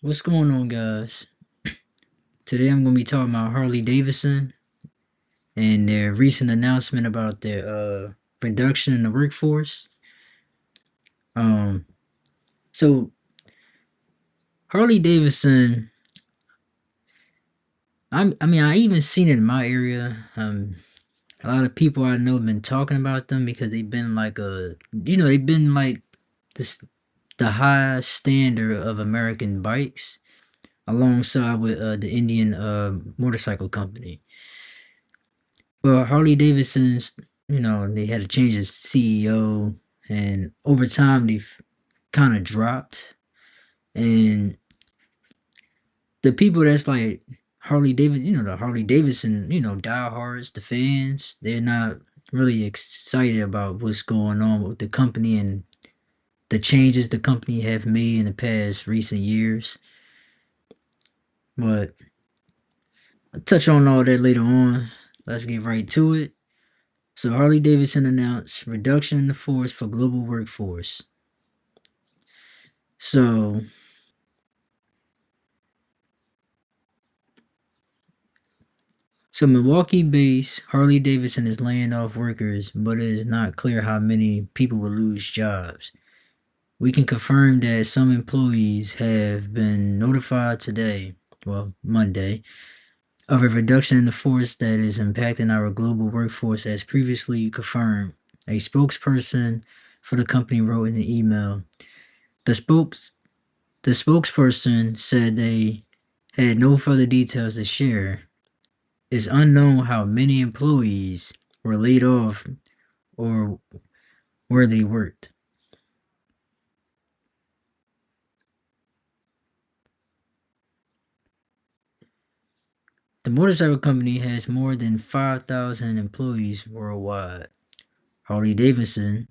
What's going on, guys? Today I'm going to be talking about Harley-Davidson and their recent announcement about their reduction in the workforce. Um, so Harley-Davidson, I even seen it in my area. A lot of people I know have been talking about them because they've been they've been like this, the high standard of American bikes, alongside with the Indian motorcycle company. Well, Harley Davidson's, they had a change of CEO, and over time they've kind of dropped. And the people that's like Harley David, the Harley Davidson, diehards, the fans, they're not really excited about what's going on with the company and the changes the company have made in the past recent years. But I'll touch on all that later on. Let's get right to it. So Harley Davidson announced reduction in the force for global workforce. So Milwaukee-based Harley Davidson is laying off workers, but it is not clear how many people will lose jobs. We can confirm that some employees have been notified today, well, Monday, of a reduction in the force that is impacting our global workforce as previously confirmed. A spokesperson for the company wrote in an email. The spokes the spokesperson said they had no further details to share. It's unknown how many employees were laid off or where they worked. The motorcycle company has more than 5,000 employees worldwide. Harley Davidson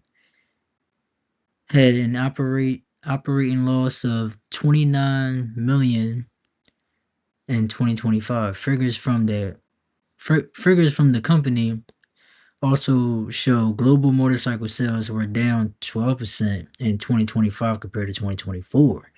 had an operating loss of 29 million in 2025. Figures from the company also show global motorcycle sales were down 12% in 2025 compared to 2024.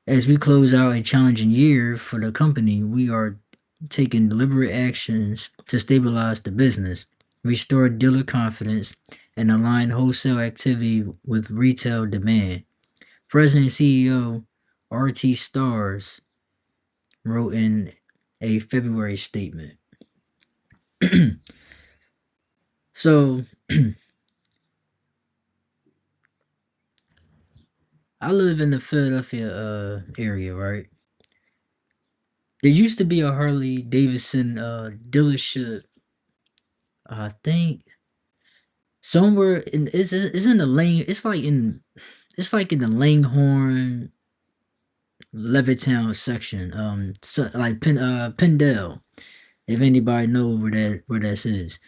As we close out a challenging year for the company, we are taking deliberate actions to stabilize the business, restore dealer confidence, and align wholesale activity with retail demand. President and CEO RT Stars wrote in a February statement. So I live in the Philadelphia area, right? There used to be a Harley Davidson dealership. I think somewhere in it's in the lane. It's like in the Langhorne Levittown section. So, like Pendle. If anybody know where that is.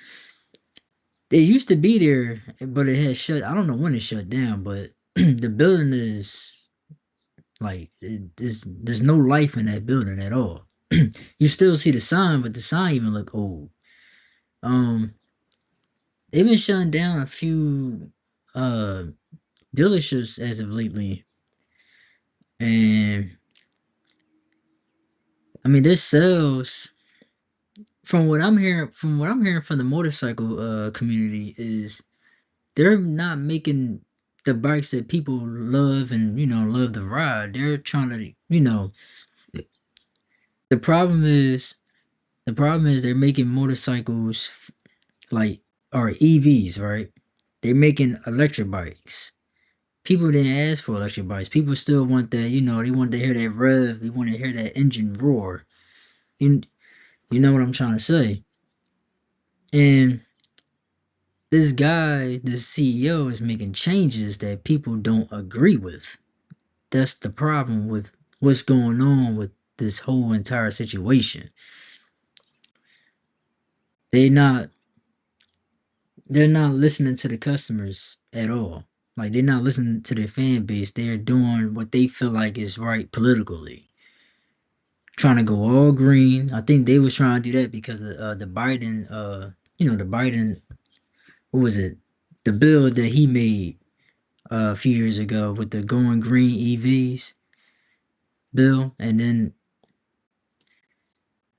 It used to be there, but it had shut. I don't know when it shut down, but the building is like there's no life in that building at all. You still see the sign, but the sign even look old. Um, they've been shutting down a few uh dealerships as of lately, and I mean their sales from what I'm hearing from the motorcycle community is they're not making the bikes that people love and love to ride. They're trying to the problem is they're making motorcycles like or EVs, right? They're making electric bikes. People didn't ask for electric bikes. People still want that, they want to hear that rev, they want to hear that engine roar. You, you know what I'm trying to say? And this guy, the CEO, is making changes that people don't agree with. That's the problem with what's going on with this whole entire situation. They not they're not listening to the customers at all. Like they're not listening to their fan base. They're doing what they feel like is right politically. Trying to go all green. I think they was trying to do that because of the Biden the Biden, what was it? The bill that he made a few years ago with the going green EVs. bill, and then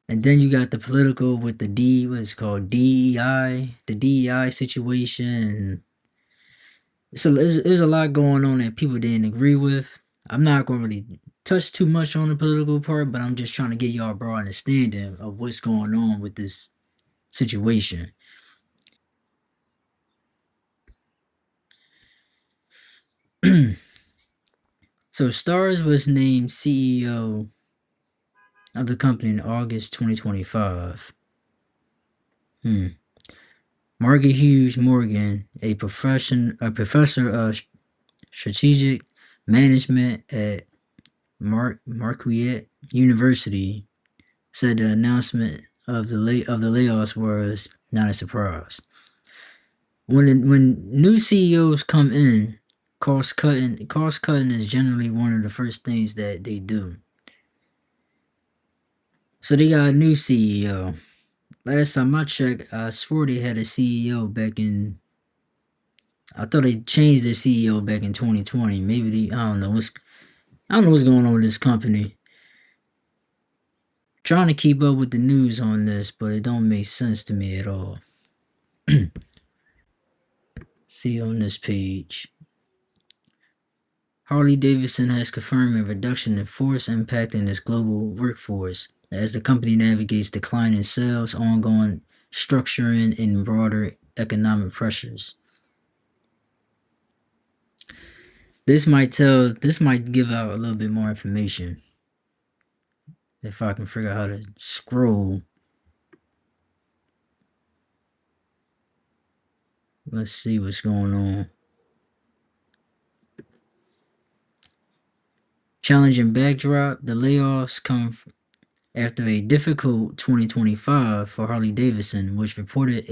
you got the political with the what's called DEI, the DEI situation. So there's a lot going on that people didn't agree with. I'm not going to really touch too much on the political part, but I'm just trying to get y'all a broad understanding of what's going on with this situation. So Stars was named CEO of the company in August 2025. Hmm. Margaret Hughes Morgan, a professor of strategic management at Marquette University, said the announcement of the layoffs was not a surprise. When new CEOs come in, cost cutting is generally one of the first things that they do. So they got a new CEO. Last time I checked, I swore they had a CEO back in. I thought they changed their CEO back in 2020. Maybe I don't know what's going on with this company. Trying to keep up with the news on this, but it don't make sense to me at all. See on this page. Harley-Davidson has confirmed a reduction in force impacting its global workforce as the company navigates declining sales, ongoing structuring, and broader economic pressures. This might give out a little bit more information if I can figure out how to scroll. Let's see what's going on. Challenging backdrop, the layoffs come after a difficult 2025 for Harley-Davidson, which reported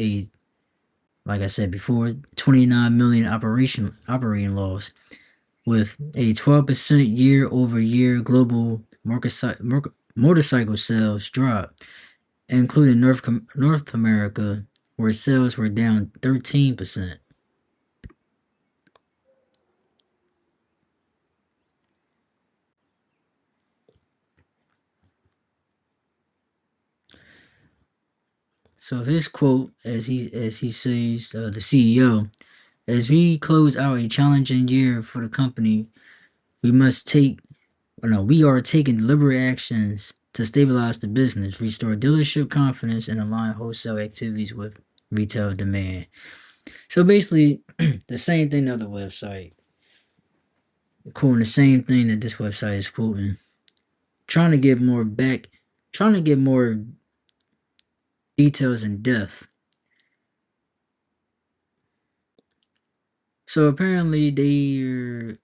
like I said before, 29 million operating loss, with a 12% year-over-year global motorcycle sales drop, including North America, where sales were down 13%. So his quote, as he says, the CEO, as we close out a challenging year for the company, we must take no, we are taking deliberate actions to stabilize the business, restore dealership confidence, and align wholesale activities with retail demand. So basically, the same thing the other website, quoting the same thing that this website is quoting, trying to get more back, trying to get more details in depth. So apparently they're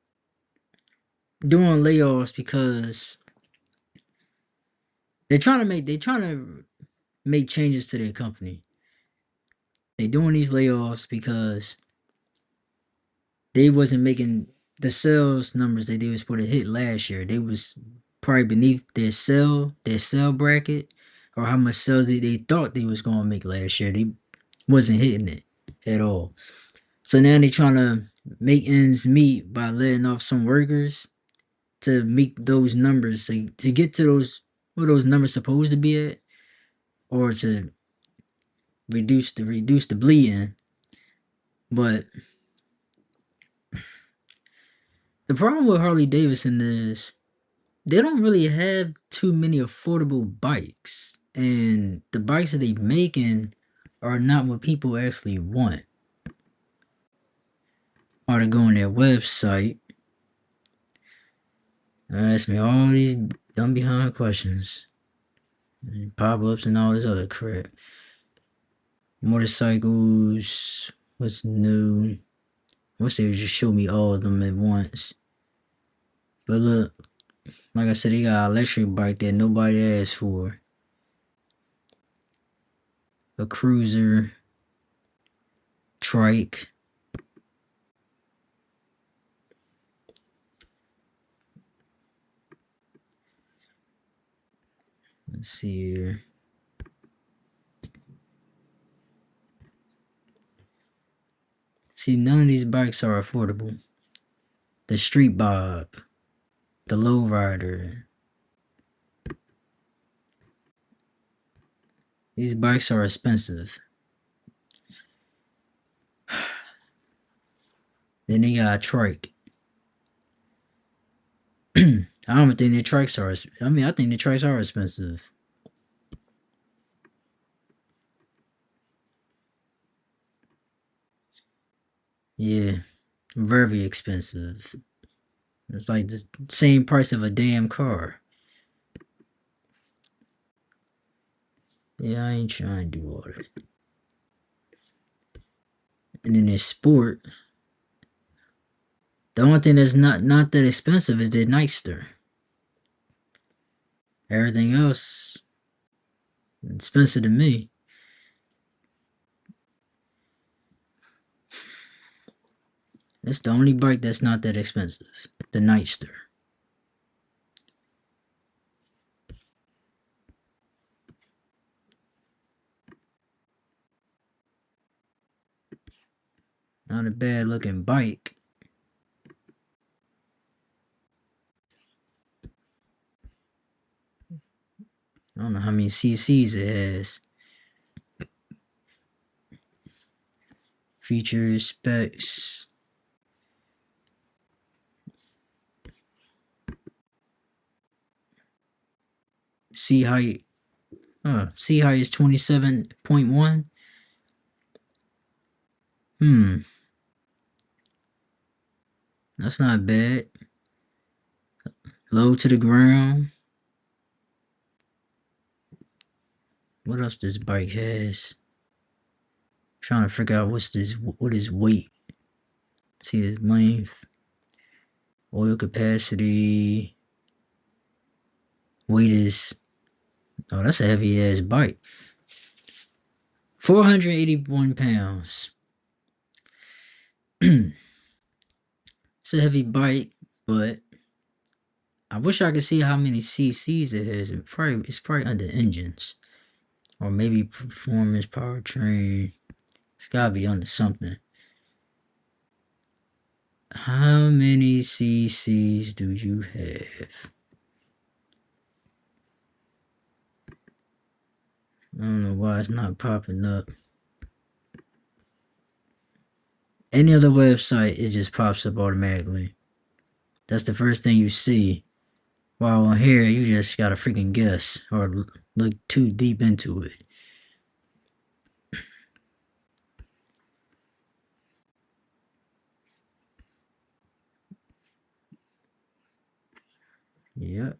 doing layoffs because they're trying to make changes to their company. They're doing these layoffs because they wasn't making the sales numbers that they was supposed to hit last year. They was probably beneath their sell bracket, or how much sales they thought they was gonna make last year. They wasn't hitting it at all. So now they trying to make ends meet by letting off some workers to meet those numbers, to get to those where those numbers supposed to be at, or to reduce the bleeding. But the problem with Harley Davidson is they don't really have too many affordable bikes, and the bikes that they making are not what people actually want. Or to go on their website and ask me all these dumb behind questions, and pop-ups and all this other crap. Motorcycles, what's new? Wish they would just show me all of them at once. But look, like I said, they got an electric bike that nobody asked for. A cruiser, trike. Let's see here. See, none of these bikes are affordable. The Street Bob, the Lowrider, These bikes are expensive. Then they got a trike. I don't think the trikes are. I mean, I think the trikes are expensive. Yeah, very expensive. It's like the same price of a damn car. Yeah, I ain't trying to do all that. And then there's sport. The only thing that's not that expensive is the Nightster. Everything else expensive to me. That's the only bike that's not that expensive. The Nightster. Not a bad looking bike. I don't know how many CCs it has. Features, specs. Seat height. Seat height is 27.1. That's not bad. Low to the ground. What else this bike has? I'm trying to figure out what is weight. See his length, oil capacity. Weight is, oh, that's a heavy ass bike. 481 pounds. It's a heavy bike, but I wish I could see how many CCs it has. It's probably under engines. Or maybe performance powertrain. It's gotta be under something. How many CCs do you have? I don't know why it's not popping up. Any other website, it just pops up automatically. That's the first thing you see. While on here, you just gotta freaking guess or look too deep into it. Yep.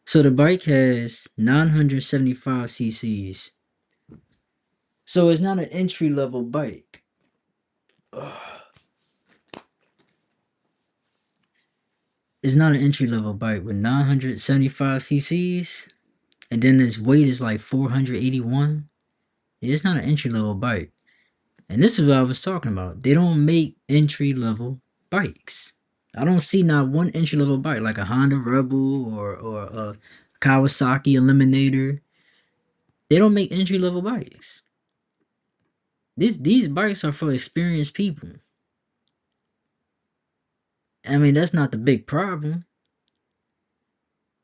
So the bike has 975 cc's. So it's not an entry level bike. It's not an entry level bike with 975 cc's. And then its weight is like 481. It's not an entry level bike. And this is what I was talking about. They don't make entry level bikes. I don't see not one entry level bike like a Honda Rebel or a Kawasaki Eliminator. They don't make entry level bikes. These bikes are for experienced people. I mean, that's not the big problem.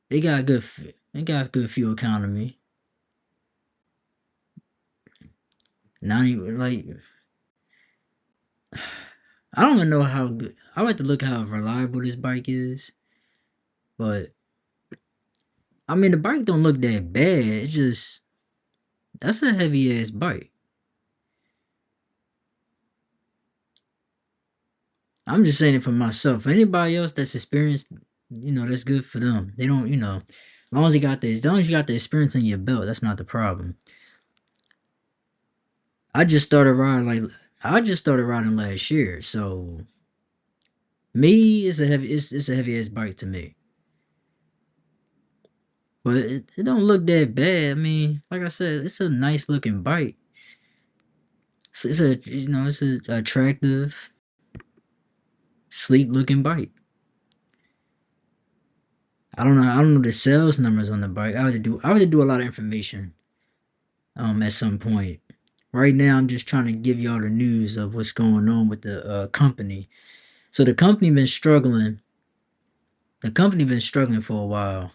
They got good fuel economy. Not even like, I don't even know how good. I like to look how reliable this bike is, but I mean the bike don't look that bad. It's just that's a heavy ass bike. I'm just saying it for myself. For anybody else that's experienced, that's good for them. They don't, as long as as long as you got the experience in your belt, that's not the problem. I just started riding last year, so me it's a heavy ass bike to me. But it don't look that bad. I mean, like I said, it's a nice looking bike. It's a attractive, sleek looking bike. I don't know the sales numbers on the bike. I would do a lot of information at some point. Right now I'm just trying to give y'all the news of what's going on with the company. So the company been struggling. The company been struggling for a while.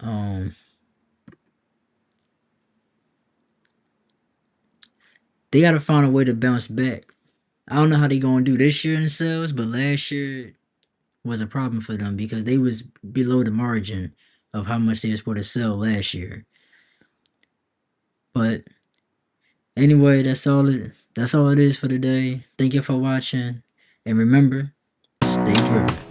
Um they gotta find a way to bounce back. I don't know how they gonna do this year in sales, but last year was a problem for them because they was below the margin of how much they were supposed to sell last year. But anyway, that's all it is for today. Thank you for watching. And remember, stay driven.